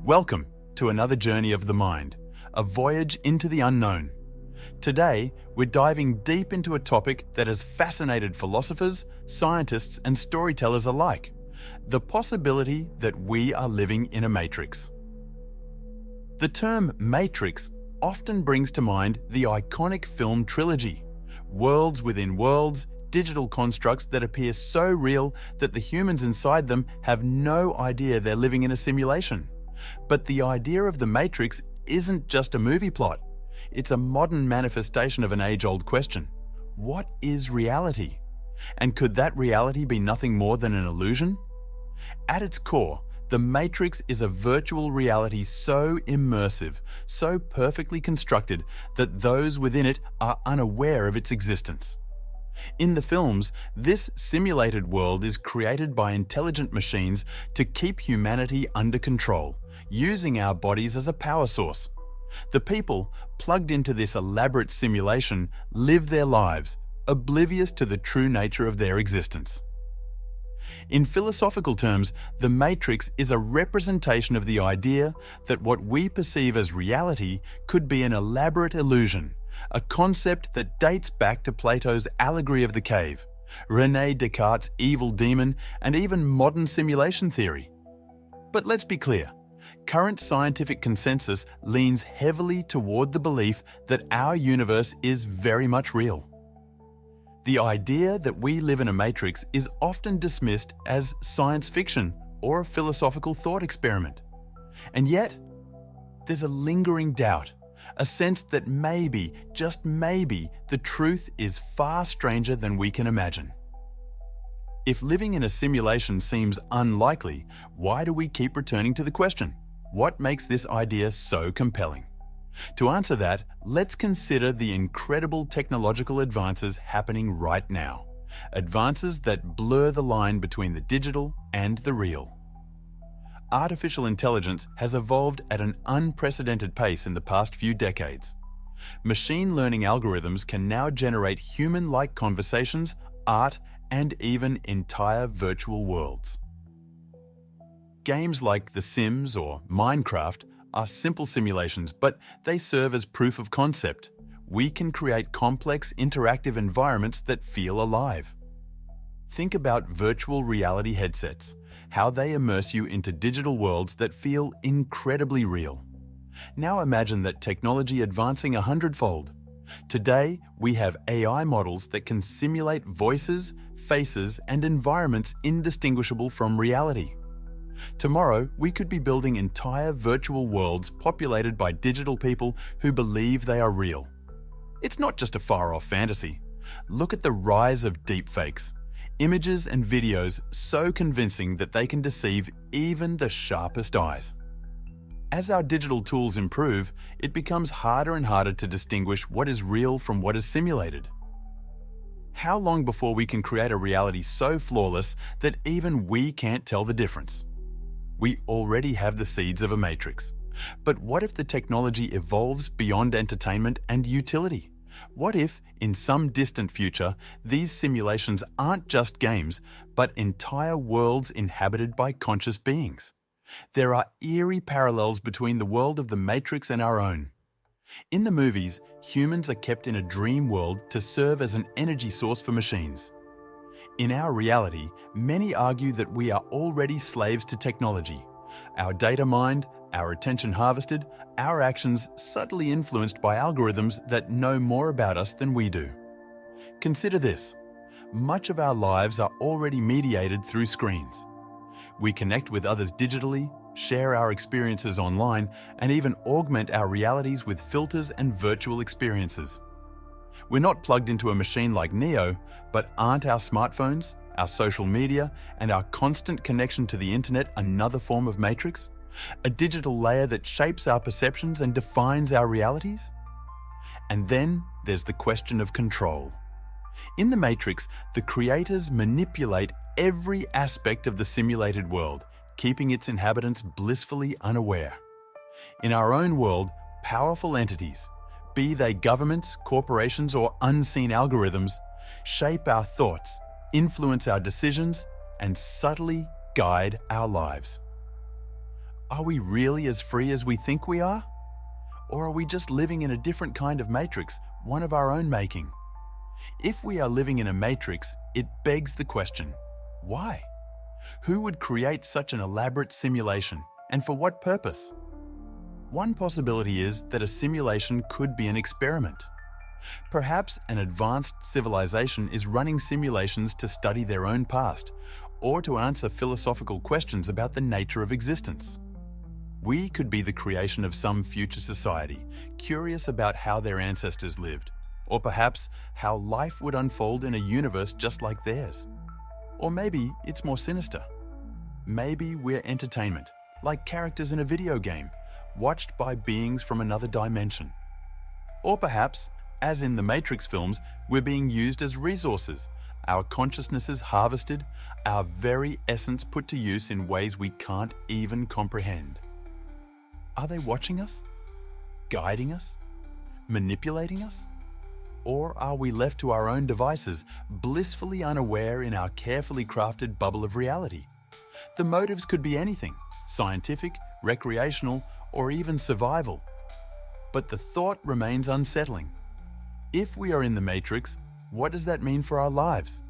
Welcome to another journey of the mind, a voyage into the unknown. Today, we're diving deep into a topic that has fascinated philosophers, scientists, and storytellers alike: the possibility that we are living in a matrix. The term matrix often brings to mind the iconic film trilogy: worlds within worlds, digital constructs that appear so real that the humans inside them have no idea they're living in a simulation. But the idea of the matrix isn't just a movie plot. It's a modern manifestation of an age-old question: what is reality? And could that reality be nothing more than an illusion? At its core, the Matrix is a virtual reality so immersive, so perfectly constructed that those within it are unaware of its existence. In the films, this simulated world is created by intelligent machines to keep humanity under control, using our bodies as a power source. The people plugged into this elaborate simulation live their lives, oblivious to the true nature of their existence. In philosophical terms, the Matrix is a representation of the idea that what we perceive as reality could be an elaborate illusion, a concept that dates back to Plato's allegory of the cave, René Descartes' evil demon, and even modern simulation theory. But let's be clear, current scientific consensus leans heavily toward the belief that our universe is very much real. The idea that we live in a matrix is often dismissed as science fiction or a philosophical thought experiment. And yet, there's a lingering doubt, a sense that maybe, just maybe, the truth is far stranger than we can imagine. If living in a simulation seems unlikely, why do we keep returning to the question? What makes this idea so compelling? To answer that, let's consider the incredible technological advances happening right now. Advances that blur the line between the digital and the real. Artificial intelligence has evolved at an unprecedented pace in the past few decades. Machine learning algorithms can now generate human-like conversations, art, and even entire virtual worlds. Games like The Sims or Minecraft are simple simulations, but they serve as proof of concept. We can create complex, interactive environments that feel alive. Think about virtual reality headsets, how they immerse you into digital worlds that feel incredibly real. Now imagine that technology advancing 100-fold. Today, we have AI models that can simulate voices, faces, and environments indistinguishable from reality. Tomorrow, we could be building entire virtual worlds populated by digital people who believe they are real. It's not just a far-off fantasy. Look at the rise of deepfakes. Images and videos so convincing that they can deceive even the sharpest eyes. As our digital tools improve, it becomes harder and harder to distinguish what is real from what is simulated. How long before we can create a reality so flawless that even we can't tell the difference? We already have the seeds of a matrix. But what if the technology evolves beyond entertainment and utility? What if, in some distant future, these simulations aren't just games, but entire worlds inhabited by conscious beings? There are eerie parallels between the world of the Matrix and our own. In the movies, humans are kept in a dream world to serve as an energy source for machines. In our reality, many argue that we are already slaves to technology. Our data mined, our attention harvested, our actions subtly influenced by algorithms that know more about us than we do. Consider this: much of our lives are already mediated through screens. We connect with others digitally, share our experiences online, and even augment our realities with filters and virtual experiences. We're not plugged into a machine like Neo, but aren't our smartphones, our social media, and our constant connection to the internet another form of matrix? A digital layer that shapes our perceptions and defines our realities? And then there's the question of control. In the Matrix, the creators manipulate every aspect of the simulated world, keeping its inhabitants blissfully unaware. In our own world, powerful entities, be they governments, corporations, or unseen algorithms, shape our thoughts, influence our decisions, and subtly guide our lives. Are we really as free as we think we are? Or are we just living in a different kind of matrix, one of our own making? If we are living in a matrix, it begs the question, why? Who would create such an elaborate simulation, and for what purpose? One possibility is that a simulation could be an experiment. Perhaps an advanced civilization is running simulations to study their own past, or to answer philosophical questions about the nature of existence. We could be the creation of some future society, curious about how their ancestors lived, or perhaps how life would unfold in a universe just like theirs. Or maybe it's more sinister. Maybe we're entertainment, like characters in a video game, watched by beings from another dimension. Or perhaps, as in the Matrix films, we're being used as resources, our consciousnesses harvested, our very essence put to use in ways we can't even comprehend. Are they watching us? Guiding us? Manipulating us? Or are we left to our own devices, blissfully unaware in our carefully crafted bubble of reality? The motives could be anything: scientific, recreational, or even survival. But the thought remains unsettling. If we are in the Matrix, what does that mean for our lives?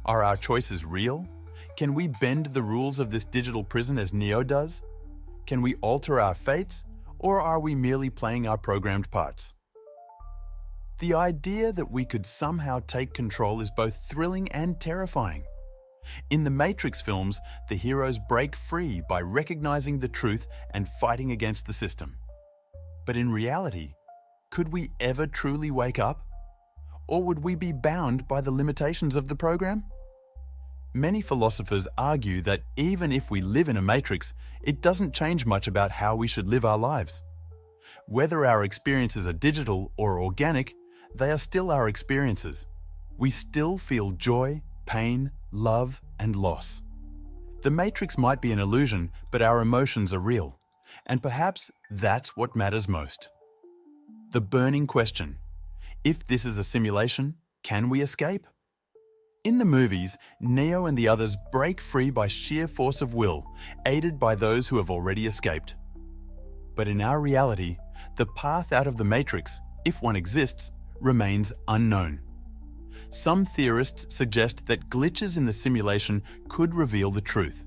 Are our choices real? Can we bend the rules of this digital prison as Neo does? Can we alter our fates, or are we merely playing our programmed parts? The idea that we could somehow take control is both thrilling and terrifying. In the Matrix films, the heroes break free by recognizing the truth and fighting against the system. But in reality, could we ever truly wake up? Or would we be bound by the limitations of the program? Many philosophers argue that even if we live in a matrix, it doesn't change much about how we should live our lives. Whether our experiences are digital or organic, they are still our experiences. We still feel joy, pain, love, and loss. The matrix might be an illusion, but our emotions are real. And perhaps that's what matters most. The burning question: if this is a simulation, can we escape? In the movies, Neo and the others break free by sheer force of will, aided by those who have already escaped. But in our reality, the path out of the matrix, if one exists, remains unknown. Some theorists suggest that glitches in the simulation could reveal the truth.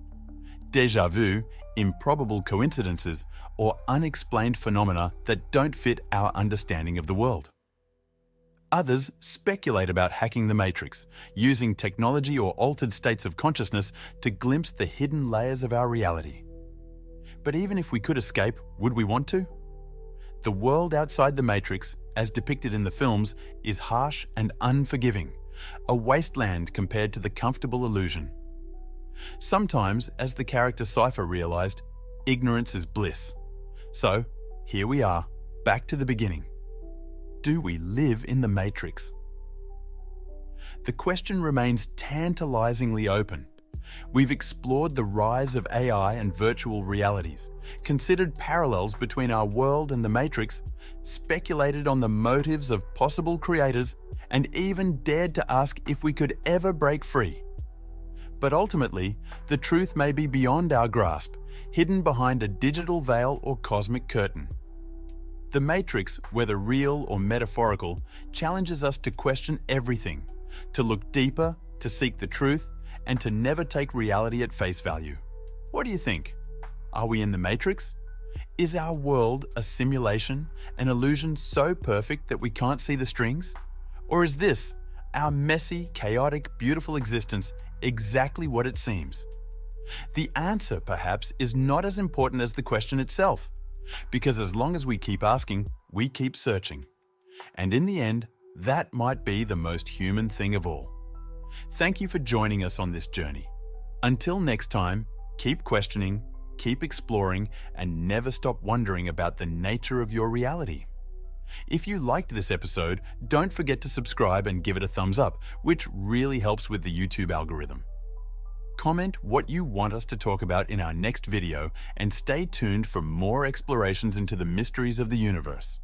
Déjà vu, improbable coincidences, or unexplained phenomena that don't fit our understanding of the world. Others speculate about hacking the matrix, using technology or altered states of consciousness to glimpse the hidden layers of our reality. But even if we could escape, would we want to? The world outside the matrix, as depicted in the films, is harsh and unforgiving, a wasteland compared to the comfortable illusion. Sometimes, as the character Cypher realized, ignorance is bliss. So, here we are, back to the beginning. Do we live in the matrix? The question remains tantalizingly open. We've explored the rise of AI and virtual realities, considered parallels between our world and the matrix, speculated on the motives of possible creators, and even dared to ask if we could ever break free. But ultimately, the truth may be beyond our grasp, hidden behind a digital veil or cosmic curtain. The Matrix, whether real or metaphorical, challenges us to question everything, to look deeper, to seek the truth, and to never take reality at face value. What do you think? Are we in the Matrix? Is our world a simulation, an illusion so perfect that we can't see the strings? Or is this, our messy, chaotic, beautiful existence, exactly what it seems? The answer, perhaps, is not as important as the question itself. Because as long as we keep asking, we keep searching. And in the end, that might be the most human thing of all. Thank you for joining us on this journey. Until next time, keep questioning, keep exploring, and never stop wondering about the nature of your reality. If you liked this episode, don't forget to subscribe and give it a thumbs up, which really helps with the YouTube algorithm. Comment what you want us to talk about in our next video, and stay tuned for more explorations into the mysteries of the universe.